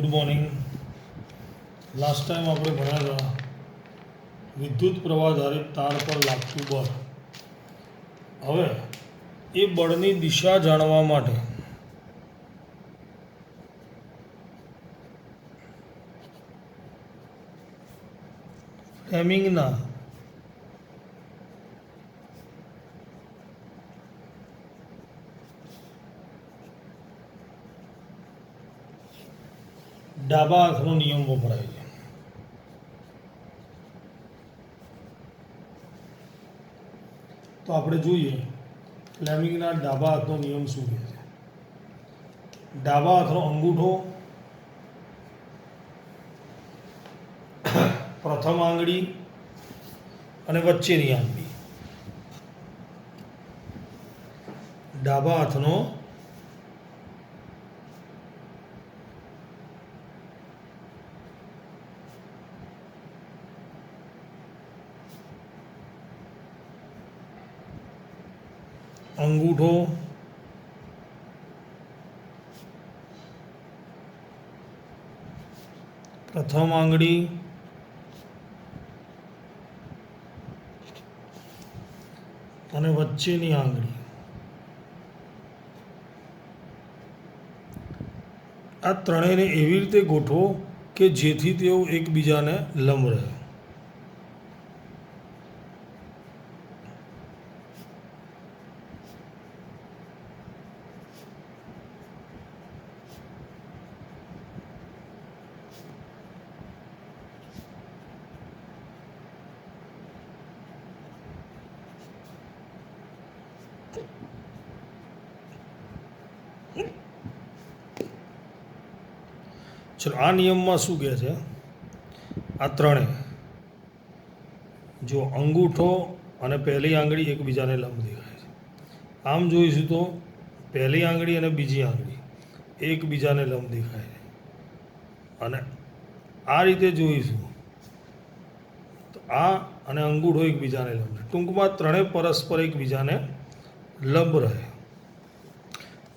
Good morning. Last time આપણે ભણ્યા હતા વિદ્યુત પ્રવાહ આધારિત તાર પર લાગતું બળ. હવે એ બળની દિશા જાણવા માટે ફ્લેમિંગના ડાબા હાથનો નિયમ વપરાય છે. તો આપણે જોઈએ ફ્લેમિંગના ડાબા હાથનો નિયમ શું કહે છે. ડાબા હાથનો અંગૂઠો, પ્રથમ આંગળી અને વચ્ચેની આંગળી. ડાબા હાથનો અંગૂઠો, પ્રથમ આંગળી અને વચ્ચેની આંગળી. આ ત્રણેયને એવી રીતે ગોઠવો કે જેથી તેઓ એકબીજાને લંબ રહે. ચલો, આ નિયમમાં શું કહે છે? આ ત્રણે જો અંગૂઠો અને પહેલી આંગળી એકબીજાને લંબ દેખાય છે. આમ જોઈશું તો પહેલી આંગળી અને બીજી આંગળી એકબીજાને લંબ દેખાય છે. અને આ રીતે જોઈશું તો આ અને અંગૂઠો એકબીજાને લંબ. ટૂંકમાં ત્રણેય પરસ્પર એકબીજાને લંબ રહે.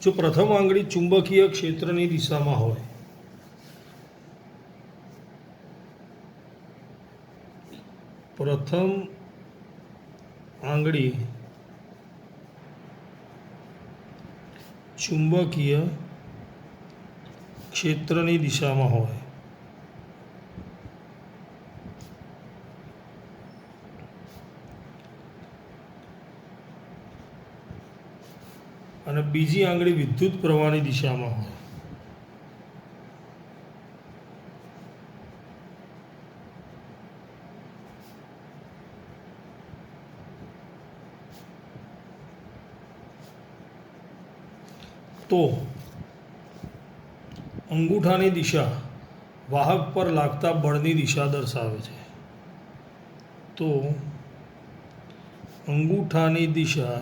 જો પ્રથમ આંગળી ચુંબકીય ક્ષેત્રની દિશામાં હોય, પ્રથમ આંગળી ચુંબકીય ક્ષેત્રની દિશામાં હોય અને બીજી આંગળી વિદ્યુત પ્રવાહની દિશામાં હોય, તો અંગૂઠાની દિશા વાહક પર લાગતા બળની દિશા દર્શાવે છે. તો અંગૂઠાની દિશા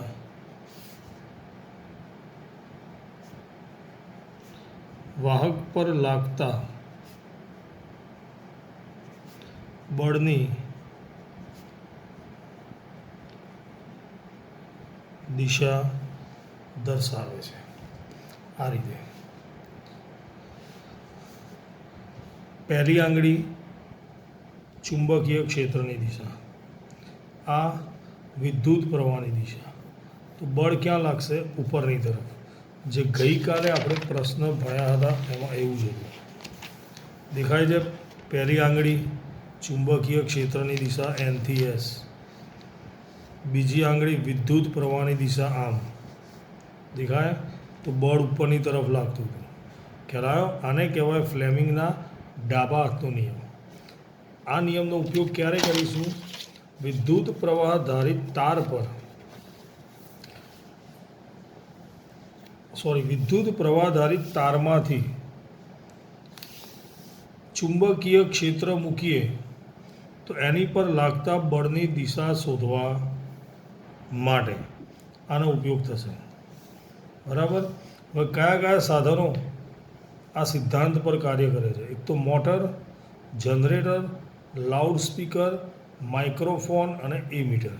વાહક પર લાગતા બળની દિશા દર્શાવે છે. આ રીતે પહેલી આંગળી ચુંબકીય ક્ષેત્રની દિશા, આ વિદ્યુત પ્રવાહની દિશા. તો બળ ક્યાં લાગશે? ઉપરની તરફ. જે ગઈકાલે આપણે પ્રશ્ન ભણ્યા હતા એમાં એવું જ હતું. દેખાય છે પહેલી આંગળી ચુંબકીય ક્ષેત્રની દિશા N થી S, બીજી આંગળી વિદ્યુત પ્રવાહની દિશા આમ દેખાય. તો બળ ઉપરની તરફ લાગતું હતું. ખ્યાલ આવ્યો? આને કહેવાય ફ્લેમિંગના ડાબા હાથનો નિયમ. આ નિયમનો ઉપયોગ ક્યારે કરીશું? વિદ્યુત પ્રવાહ ધારિત તાર પર વિદ્યુત પ્રવાહ ધારિત તારમાંથી ચુંબકીય ક્ષેત્ર મૂકીએ તો એની પર લાગતા બળની દિશા શોધવા માટે આનો ઉપયોગ થશે. બરાબર. હવે કયા કયા સાધનો આ સિદ્ધાંત પર કાર્ય કરે છે? એક તો motor, generator, loud speaker, microphone અને એમીટર.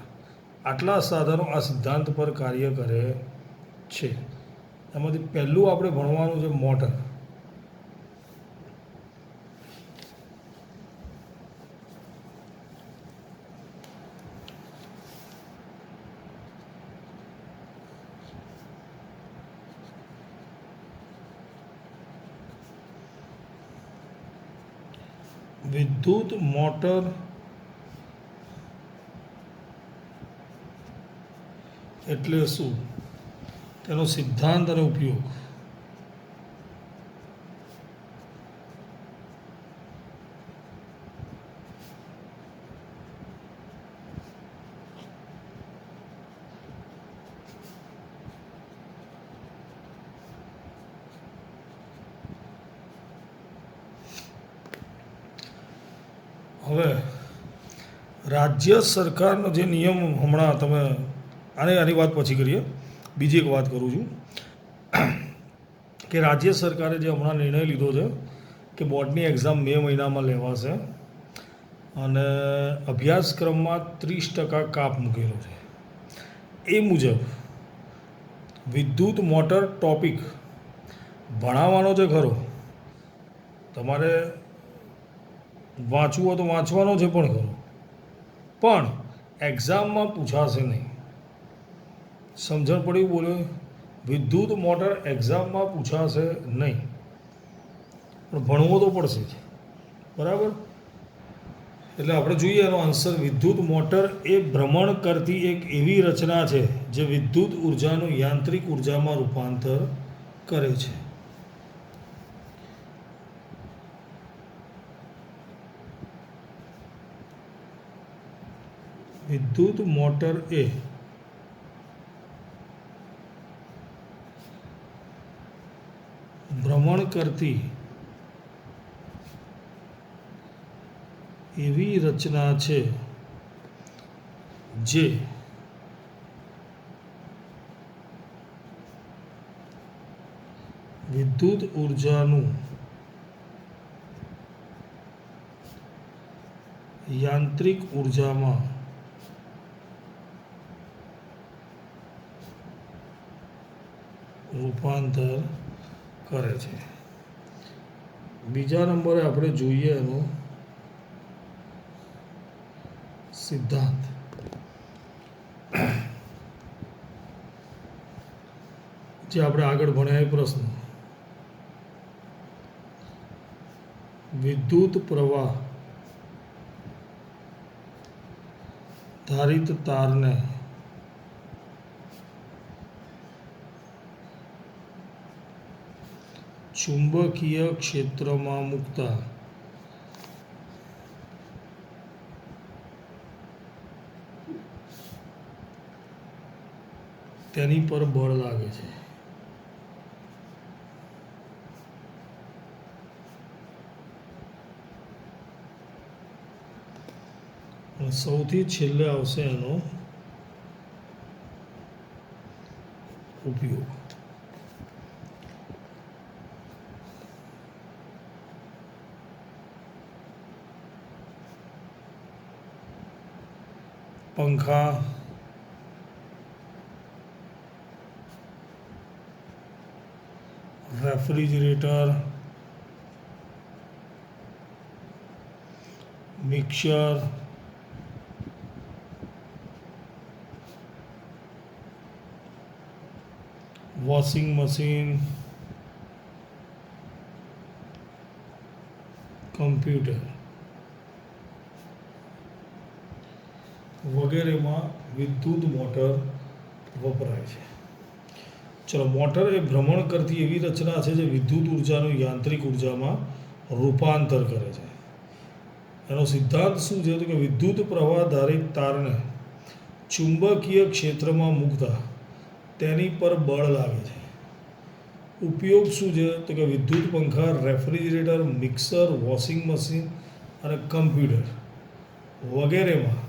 આટલા સાધનો આ સિદ્ધાંત પર કાર્ય કરે છે. એમાંથી પહેલું આપણે ભણવાનું છે મોટર. વિદ્યુત મોટર એટલે શું, તેનો સિદ્ધાંત અને ઉપયોગ. હવે રાજ્ય સરકારનો જે નિયમ હમણાં તમે આની વાત પછી કરીએ, બીજી એક વાત કરું છું કે રાજ્ય સરકારે જે હમણાં નિર્ણય લીધો છે કે બોર્ડની એક્ઝામ મે મહિનામાં લેવાશે અને અભ્યાસક્રમમાં 30% કાપ મૂકેલો છે. એ મુજબ વિદ્યુત મોટર ટોપિક ભણાવવાનો છે ખરો, તમારે વાંચવું હોય તો વાંચવાનો છે પણ ખરો, પણ એક્ઝામમાં પૂછાશે નહીં. સમજણ પડી બોલ્યો? વિદ્યુત મોટર એક્ઝામમાં પૂછાશે નહીં, પણ ભણવો તો પડશે જ. બરાબર? એટલે આપણે જોઈએ એનો આન્સર. વિદ્યુત મોટર એ ભ્રમણ કરતી એક એવી રચના છે જે વિદ્યુત ઉર્જાનું યાંત્રિક ઉર્જામાં રૂપાંતર કરે છે. વિદ્યુત મોટર એ ભ્રમણ કરતી એવી રચના છે જે વિદ્યુત ઉર્જાનું યાંત્રિક ઉર્જામાં રૂપાંતર કરે છે. બીજા નંબરે આપણે જોઈએ એનો સિદ્ધાંત. જે આપણે આગળ ભણ્યા એ પ્રશ્ન. વિદ્યુત પ્રવાહ ધારિત તારને ચુંબકીય ક્ષેત્રમાં મૂકતા તેની પર બળ લાગે છે. સૌથી છેલ્લે આવશે એનો ઉપયોગ. પંખા, refrigerator, mixer, washing machine, computer વગેરેમાં વિદ્યુત મોટર વપરાય છે. ચલો, મોટર એ ભ્રમણ કરતી એવી રચના છે જે વિદ્યુત ઉર્જાનું યાંત્રિક ઉર્જામાં રૂપાંતર કરે છે. એનો સિદ્ધાંત શું છે? તો કે વિદ્યુત પ્રવાહ ધારિત તારને ચુંબકીય ક્ષેત્રમાં મૂકતા તેની પર બળ લાગે છે. ઉપયોગ શું છે? તો કે વિદ્યુત પંખા, રેફ્રિજરેટર, મિક્સર, વોશિંગ મશીન અને કમ્પ્યુટર વગેરેમાં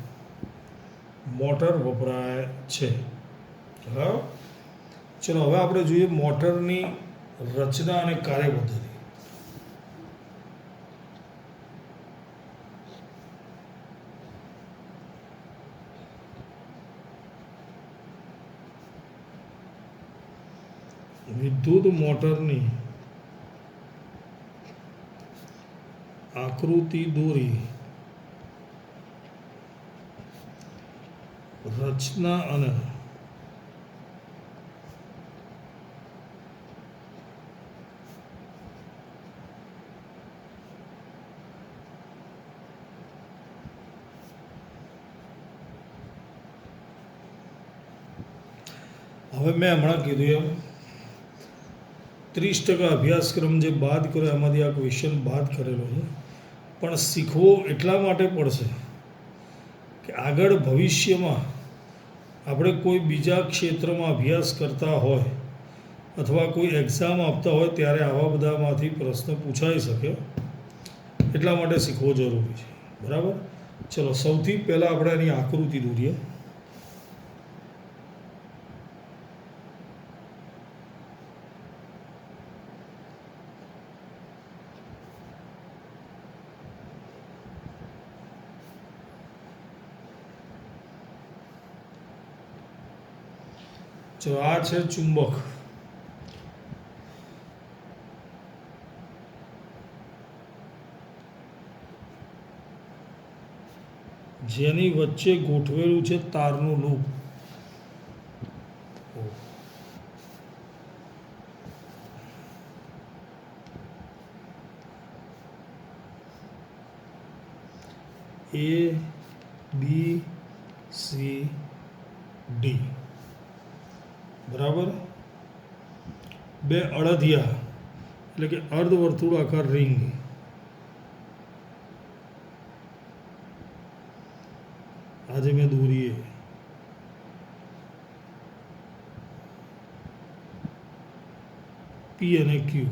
મોટર વપરાય છે. હા, ચલો હવે આપણે જોઈએ મોટરની રચના અને કાર્યપદ્ધતિ. વિદ્યુત મોટરની આકૃતિ દોરી રચના અને હવે મેં હમણાં કીધું એમ 30% અભ્યાસક્રમ જે બાદ કર્યો એમાંથી આ ક્વેશ્ચન બાદ કરેલો છે, પણ શીખવો એટલા માટે પડશે કે આગળ ભવિષ્યમાં આપણે કોઈ બીજા ક્ષેત્રમાં અભ્યાસ કરતા હોય અથવા કોઈ એક્ઝામ આપતા હોય ત્યારે આવા બધામાંથી પ્રશ્ન પૂછાઈ શકે, એટલા માટે શીખવો જરૂરી છે. બરાબર. ચલો, સૌથી પહેલાં આપણે એની આકૃતિ દોરીએ. ચલો, આ છે ચુંબક. જેની વચ્ચે ગોઠવેલું છે તારનું loop. A B C D. બરાબર. બે અડધિયા એટલે કે અર્ધવર્તુળાકાર રિંગ. આજે મેં દોરીએ P અને Q,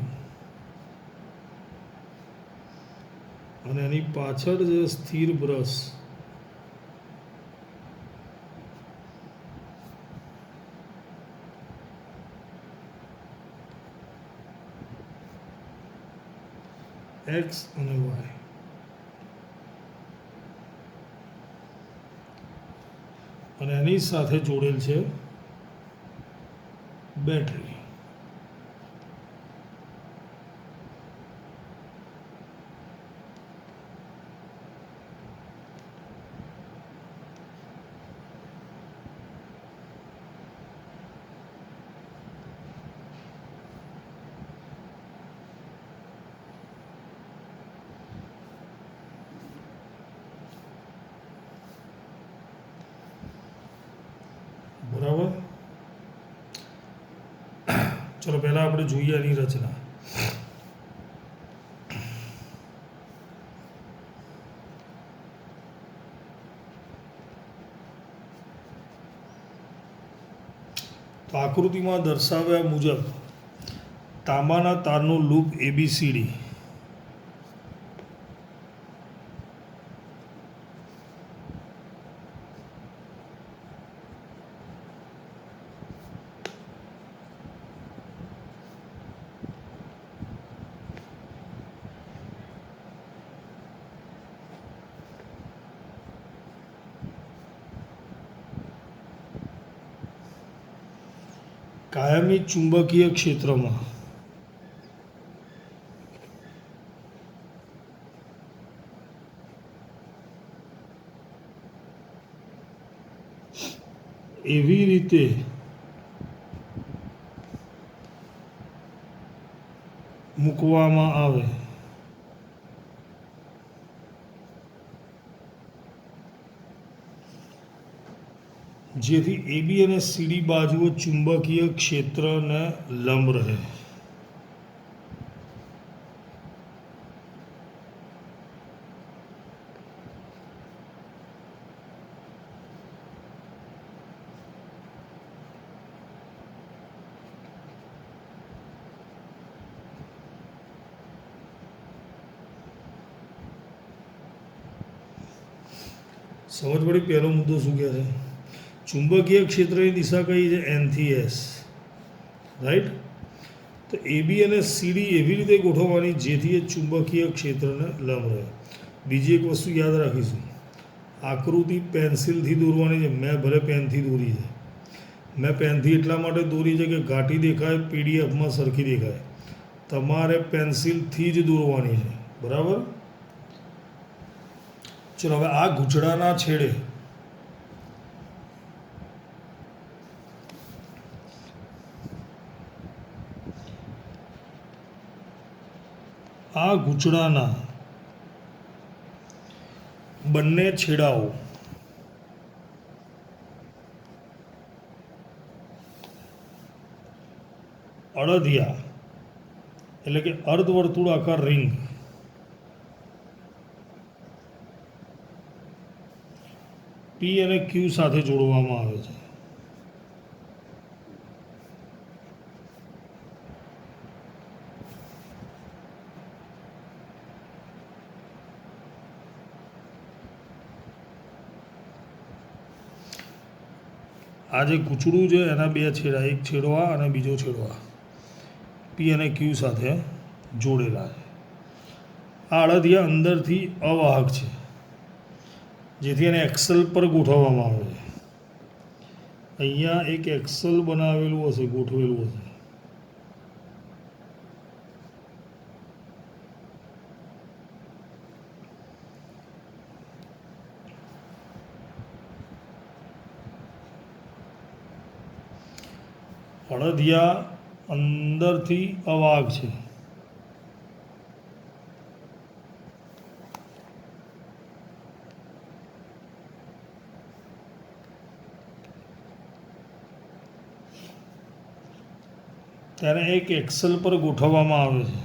અને એની પાછળ જે સ્થિર બ્રશ X અને Y, અને એની સાથે જોડેલ છે બેટરી. બરાબર. ચલો, પહેલાં આપણે જોઈએ એની રચના. તો આકૃતિમાં દર્શાવ્યા મુજબ તાંબાના તારનું લૂપ ABCD કાયમી ચુંબકીય ક્ષેત્રમાં એવી રીતે મૂકવામાં આવે જેથી AB અને CD બાજુઓ ચુંબકીય ક્ષેત્રને લંબ રહે. સમજ પડી? પહેલો મુદ્દો શું કહે છે? ચુંબકીય ક્ષેત્રની દિશા કઈ છે? N થી S. રાઈટ. તો AB અને CD એવી રીતે ગોઠવવાની જેથી એ ચુંબકીય ક્ષેત્રને લંબ રહે. બીજી એક વસ્તુ યાદ રાખીશું, આકૃતિ પેન્સિલથી દોરવાની છે. મેં ભલે પેનથી દોરી છે. મેં પેનથી એટલા માટે દોરી છે કે ઘાટી દેખાય, પીડીએફમાં સરખી દેખાય. તમારે પેન્સિલથી જ દોરવાની છે. બરાબર. ચલો, હવે આ ગૂંચળાના છેડે બંને છેડાઓ અડધિયા એટલે કે અર્ધવર્તુળાકાર રિંગ પી અને ક્યુ સાથે જોડવામાં આવે છે. આ જે ગૂંચળું છે એના બે છેડા, એક છેડો આ અને બીજો છેડો આ, પી અને ક્યુ સાથે જોડેલા છે. આ અડધિયા અંદરથી અવાહક છે, જેથી એને એક્સેલ પર ગોઠવવામાં આવે છે. અહીંયા એક એક્સેલ બનાવેલું હશે, ગોઠવેલું હશે. અડધિયા અંદરથી અવાહક છે. તેને એક એક્સેલ પર ગોઠવવામાં આવે છે.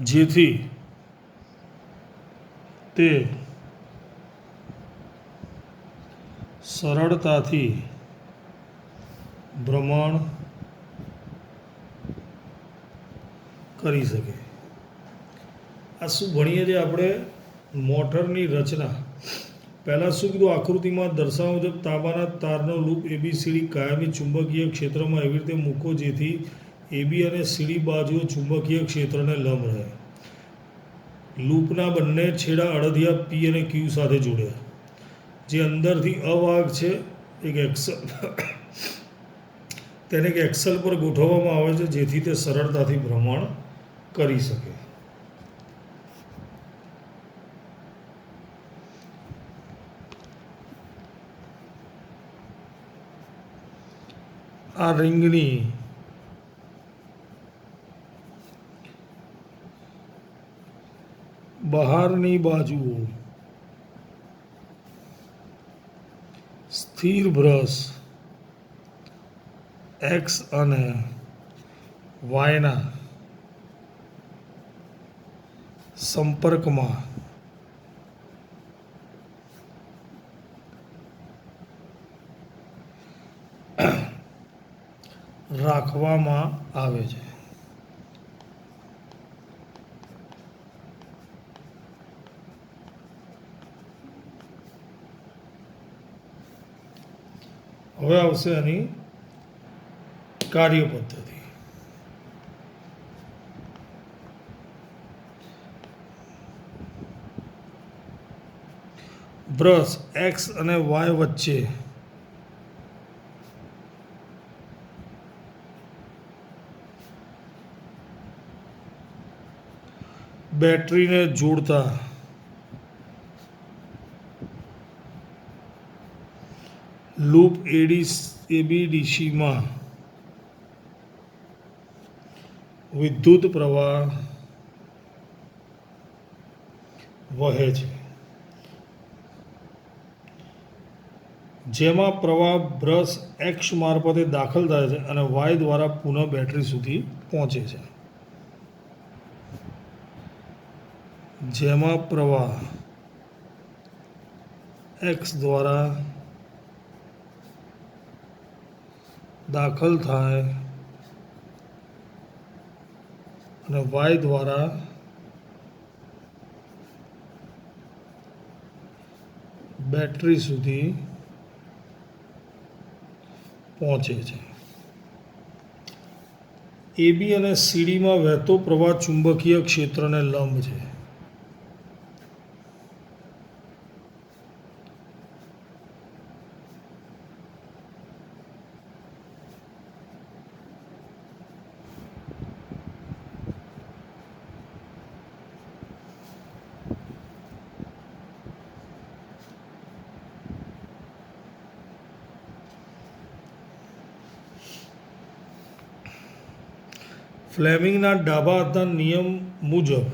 જેથી તે સરળતાથી ભ્રમણ કરી શકે. આ શું ભણીએ છીએ આપણે? મોટરની રચના. પહેલાં શું કીધું? આકૃતિમાં દર્શાવ્યા મુજબ તાંબાના તારનો લૂપ એબીસીડી કાયમી ચુંબકીય ક્ષેત્રમાં એવી રીતે મૂકો જેથી એબી અને સીડી બાજુઓ ચુંબકીય ક્ષેત્રને લંબ રહે. લૂપના બંને છેડા અડધિયા પી અને ક્યુ સાથે જોડ્યા, જે અંદરથી અવાહક છે. એક એક્સેલ તેને એક એક્સેલ પર ગોઠવવામાં આવે છે, જેથી તે સરળતાથી ભ્રમણ કરી શકે. આ રિંગની બહારની બાજુઓ સ્થિર બ્રશ એક્સ અને વાયના સંપર્કમાં રાખવામાં આવે છે. હવે આવશે આની કાર્યપદ્ધતિ. બ્રશ એક્સ અને વાય વચ્ચે બેટરીને જોડતા લૂપ એબીડીસીમાં વિદ્યુત પ્રવાહ વહે છે, જેમાં પ્રવાહ બ્રશ એક્સ મારફતે દાખલ થાય છે અને વાય દ્વારા પુનઃ બેટરી સુધી પહોંચે છે. જેમાં પ્રવાહ એક્સ દ્વારા દાખલ થાય અને વાય દ્વારા બેટરી સુધી પહોંચે છે. એબી અને સીડીમાં વહેતો પ્રવાહ ચુંબકીય ક્ષેત્રને લંબ છે. ફ્લેમિંગના ડાબા હાથના નિયમ મુજબ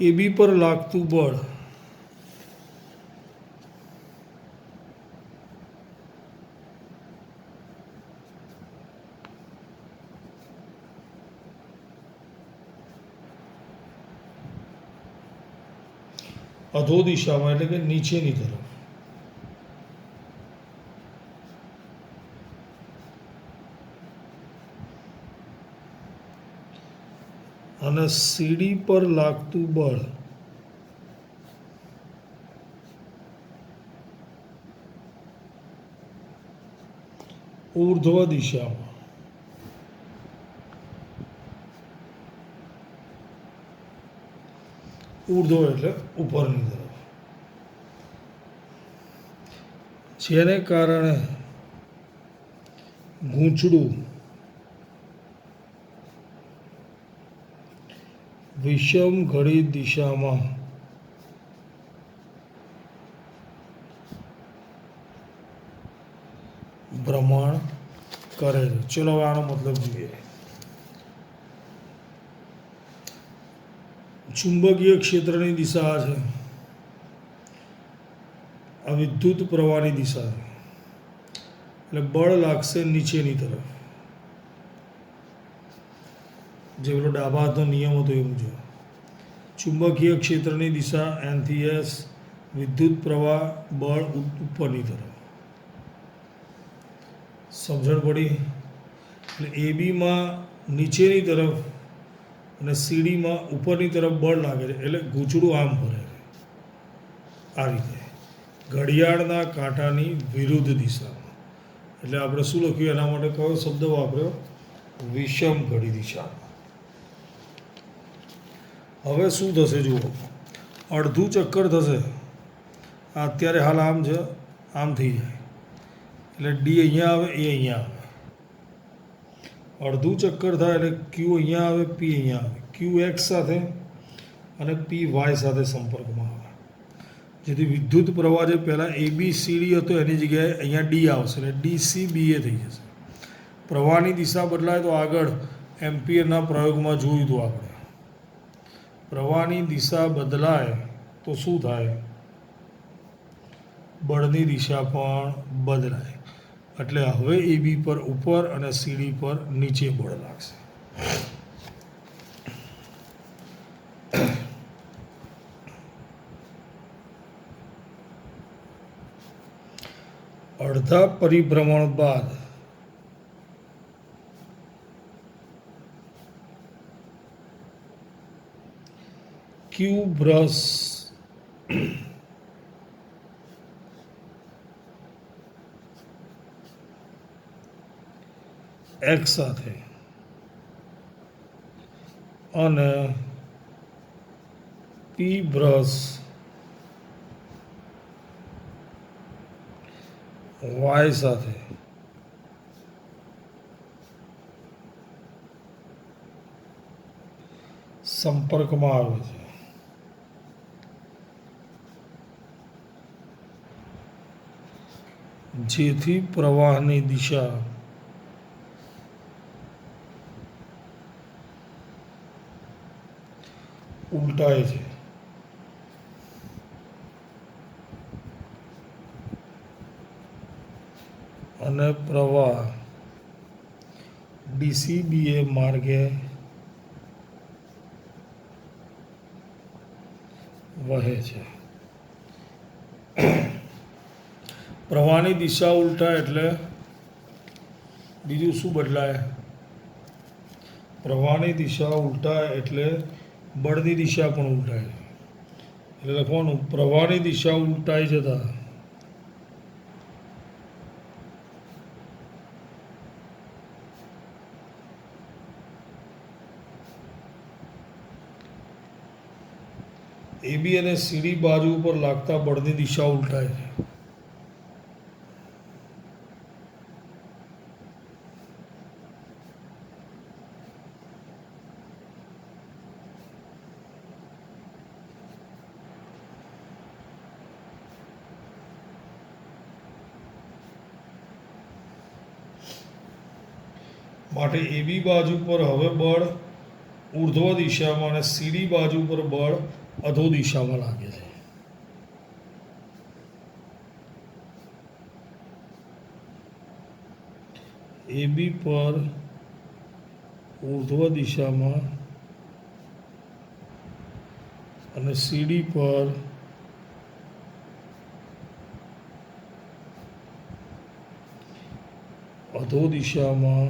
એબી પર લાગતું બળ અધો દિશામાં એટલે કે નીચેની તરફ અને સીડી પર લાગતું બળ ઊર્ધ્વ દિશામાં ઊર્ધ્વ એટલે ઉપરની તરફ જેને કારણે ગૂંચળું વિષમ ઘડી દિશામાં ભ્રમણ કરે છે. ચલો હવે આનો મતલબ જોઈએ. ચુંબકીય ક્ષેત્રની દિશા છે, આ વિદ્યુત પ્રવાહની દિશા છે, એટલે બળ લાગશે નીચેની તરફ, જે પેલો ડાબા હાથનો નિયમ હતો એ મુજબ. ચુંબકીય ક્ષેત્રની દિશા એનથી એસ, વિદ્યુત પ્રવાહ બળ ઉપરની તરફ. સમજણ પડી? એટલે એબીમાં નીચેની તરફ અને સીડીમાં ઉપરની તરફ બળ લાગે છે, એટલે ગૂંચળું આમ ફરે છે આ રીતે ઘડિયાળના કાંટાની વિરુદ્ધ દિશામાં. એટલે આપણે શું લખ્યું એના માટે કયો શબ્દ વાપર્યો? વિષમ ઘડી દિશામાં. હવે શું થશે જુઓ, અડધું ચક્કર થશે. આ અત્યારે હાલ આમ છે, આમ થઈ જાય એટલે ડી અહીંયા આવે, એ અહીંયા આવે. અડધું ચક્કર થાય એટલે ક્યુ અહીંયા આવે, પી અહીંયા આવે. ક્યુ એક્સ સાથે અને પી વાય સાથે સંપર્કમાં આવે, જેથી વિદ્યુત પ્રવાહ જે પહેલાં એ બી સી ડી હતો એની જગ્યાએ અહીંયા ડી આવશે એટલે ડી સી બી એ થઈ જશે. પ્રવાહની દિશા બદલાય તો આગળ એમ્પિયરના પ્રયોગમાં જોયું હતું આપણે. પ્રવાહની દિશા બદલાય તો શું થાય? બળની દિશા પણ બદલાય. એટલે હવે એબી પર ઉપર અને સીડી પર નીચે બળ લાગશે. અડધા પરિભ્રમણ બાદ ક્યુ બ્રશ એક્સ સાથે અને પી બ્રશ વાય સાથે સંપર્કમાં આવે છે. જેથી પ્રવાહની દિશા ઉલટાય છે. અને પ્રવાહ ડીસીબીએ માર્ગે વહે છે. પ્રવાહની દિશા ઉલટાય એટલે બીજું શું બદલાય? પ્રવાહની દિશા ઉલટાય એટલે બળની દિશા પણ ઉલટાય. એટલે લખવાનું પ્રવાહની દિશા ઉલટાઈ જતા એબી અને સીડી બાજુ ઉપર લાગતા બળની દિશા ઉલટાય છે. માટે એબી બાજુ પર હવે બળ ઉર્ધ્વ દિશામાં અને સીડી બાજુ પર બળ અધો દિશામાં લાગે છે. એબી પર ઉર્ધ્વ દિશામાં અને સીડી પર અધો દિશામાં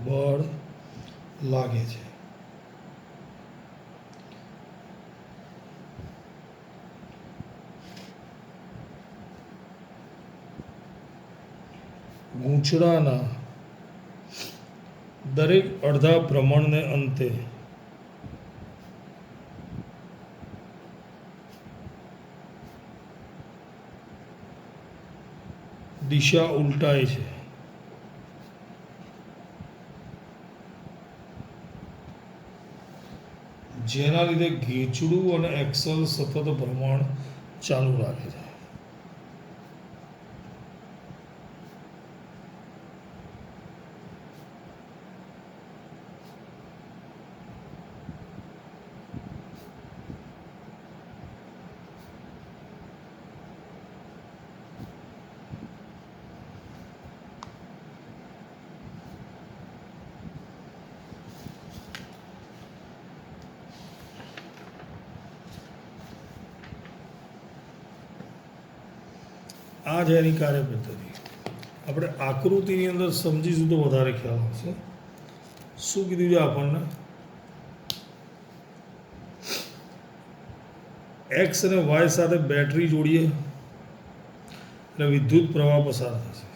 બળ લાગે છે. ગૂંચળાના દરેક અડધા ભ્રમણને અંતે દિશા ઉલટાય છે. જેના લીધે ઘેંચડું અને એક્સલ સતત ભ્રમણ ચાલુ રાખે છે. આ જ એની કાર્યપદ્ધતિ. આપણે આકૃતિની અંદર સમજીશું તો વધારે ખ્યાલ આવશે. શું કીધું છે આપણને? એક્સ અને વાય સાથે બેટરી જોડીએ એટલે વિદ્યુત પ્રવાહ પસાર થશે.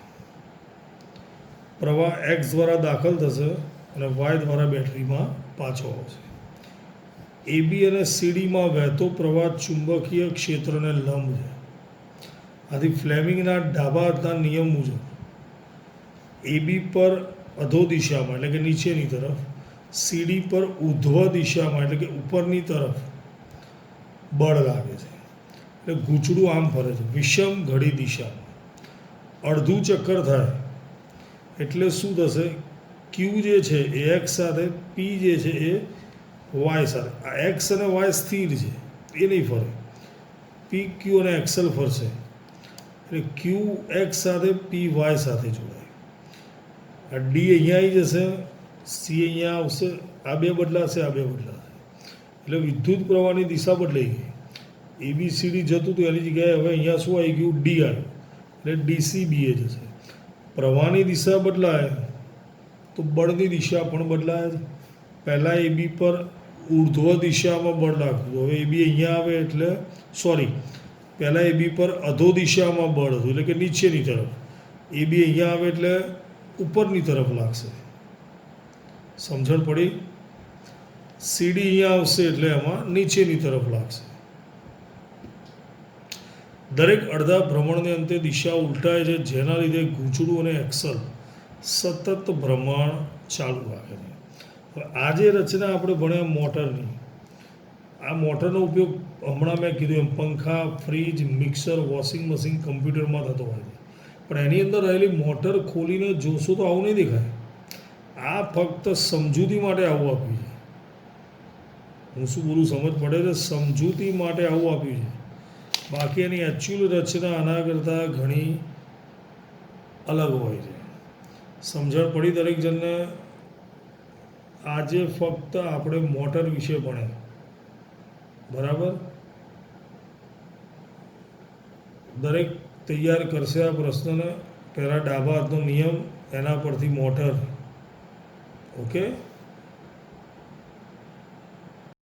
પ્રવાહ એક્સ દ્વારા દાખલ થશે અને વાય દ્વારા બેટરીમાં પાછો આવશે. એબી અને સીડીમાં વહેતો પ્રવાહ ચુંબકીય ક્ષેત્રને લંબ છે. આથી ફ્લેમિંગના ડાબા હાથના નિયમ મુજબ એબી પર અધો દિશામાં એટલે કે નીચેની તરફ, સીડી પર ઉર્ધ્વ દિશામાં એટલે કે ઉપરની તરફ બળ લાગે છે. એટલે ગૂંચળું આમ ફરે છે વિષમ ઘડી દિશામાં. અડધું ચક્કર થાય એટલે શું થશે? ક્યુ જે છે એ એક્સ સાથે, પી જે છે એ વાય સાથે. આ એક્સ અને વાય સ્થિર છે, એ નહીં ફરે. પી ક્યુ અને એક્સલ ફરશે એટલે ક્યુ એક્સ સાથે, પી વાય સાથે જોડાય. આ ડી અહીંયા આવી જશે, સી અહીંયા આવશે, આ બે બદલાશે, આ બે બદલાશે. એટલે વિદ્યુત પ્રવાહની દિશા બદલાઈ ગઈ. એબીસીડી જતું હતું એની જગ્યાએ હવે અહીંયા શું આવી ગયું? ડી આવ્યું એટલે ડીસીબીએ જશે. પ્રવાહની દિશા બદલાય તો બળની દિશા પણ બદલાય છે. પહેલાં એબી પર ઉર્ધ્વ દિશામાં બળ લાગતું, હવે એબી અહીંયા આવે એટલે પહેલાં એબી પર અધો દિશામાં બળ હતું એટલે કે નીચેની તરફ. એબી અહીંયા આવે એટલે ઉપરની તરફ લાગશે. સમજણ પડી? સીડી અહીંયા આવશે એટલે એમાં નીચેની તરફ લાગશે. દરેક અડધા ભ્રમણને અંતે દિશા ઉલટાય છે, જેના લીધે ગૂંચળું અને એક્સલ સતત ભ્રમણ ચાલુ રાખે છે. હવે આ જે રચના આપણે ભણ્યા મોટરની, આ મોટરનો ઉપયોગ હમણાં મેં કીધું એમ પંખા, ફ્રીજ, મિક્સર, વોશિંગ મશીન, કમ્પ્યુટરમાં થતો હોય છે. પણ એની અંદર રહેલી મોટર ખોલીને જોશો તો આવું નહીં દેખાય. આ ફક્ત સમજૂતી માટે આવું આપ્યું છે. હું શું બોલું સમજ પડે છે? સમજૂતી માટે આવું આપ્યું છે. બાકી એની એકચ્યુઅલ રચના આના કરતાં ઘણી અલગ હોય છે. સમજણ પડી દરેક જણને? આજે ફક્ત આપણે મોટર વિશે ભણ્યા, બરાબર? દરેક તૈયાર કરશે આ પ્રશ્નને. પહેલાં ડાબા હાથનો નિયમ, એના પરથી મોટર. ઓકે.